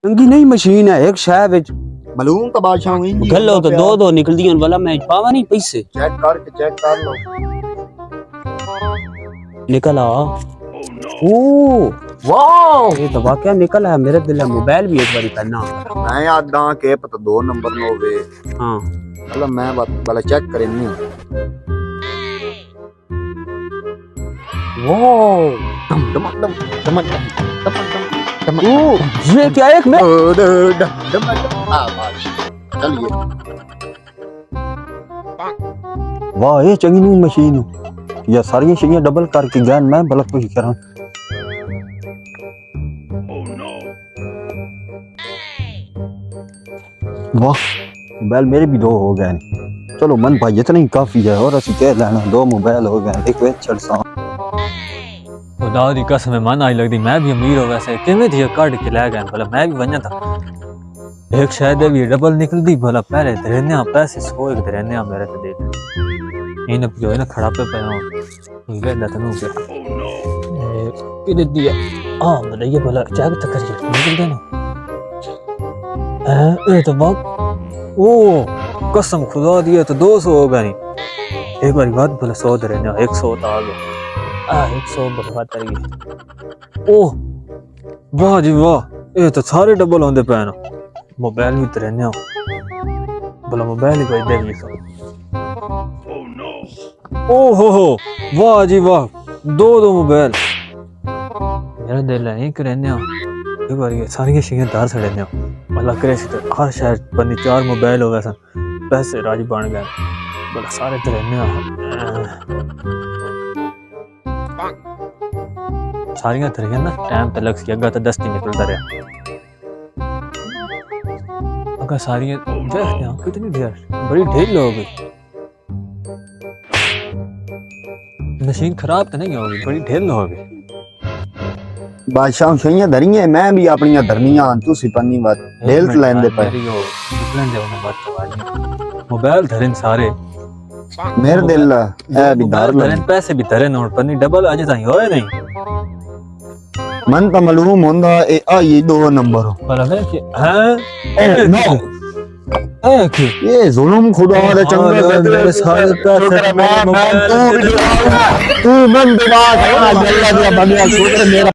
चंगी नहीं मशीन है एक शह विच मालूम तो बादशाह हुई जी गल्लो तो दो निकल दियां वाला मैं पावा नहीं पैसे चेक कर लो निकल आ ओ वाह ये तो वाकया निकल है मेरे दिल में मोबाइल भी एक बारी करना मैं यादा के पता 2 नंबर नो वे हां मतलब मैं वाला चेक करेनी वाह दम ओ ये क्या एक में चलिए वाह ये चंगी नहीं मशीन या सारी चीजें डबल करके गया मैं भला कुछ करा वाह मोबाइल मेरे भी 2 हो गए चलो मन भाई इतना ही काफी है और असि कह लेना 2 मोबाइल हो गए एक वे चलसा खुदा दी कसम है मन आई लगदी मैं भी अमीर हो वैसे किवें थी काट के ले गए भला मैं भी वन्या था एक शायद भी डबल निकलदी भला पहले धरने पैसे 100 एक धरने मेरे ते देख इन जो है ना खड़ा पे ये दतनु के किने दिया मतलब ये भला चेक तो करिए निकल देना ए तो बात ओ कसम खुदा दी तो 200 हो गए एक बार बात भला 100 धरने 100 तो आ गया 100 बर्बाद कर गई ओह वाह जी वाह ये तो सारे डबल होंदे पैन मोबाइल भी तो रहने भला मोबाइल ही कोई दे भी ओ हो वाह जी वाह 2 मोबाइल मेरा दिल है एक रहने एक बार ये सारी चीजें दार से रहने भला करे तो हर शहर बंदी 4 मोबाइल हो वैसा पैसे राज बन गए भला सारे तो रहने सारियां तरह ना टाइम पे लग अगर तो 10 दिन निकलता रहा अगर सारियां देखते कितनी देर बड़ी ढील हो गई मशीन खराब तो नहीं होगी बड़ी ढील हो गई बादशाह छइयां धरियां मैं भी अपनी धरनियां तू सिपन्नी बात ढेल लेंदे पे मोबाइल धरन सारे मेरे दिल है भी धरन पैसे भी धरन और पन्नी डबल अजे ताई होए नहीं मन तो मालूम होंदा ए आई 2 नंबर पर अगर कि हां नो एक ये जुल्म खुदा वाले चंगे मेरे सारे पैसे तू मन दिमाग है जल्ला दिया बनिया सूत्र मेरा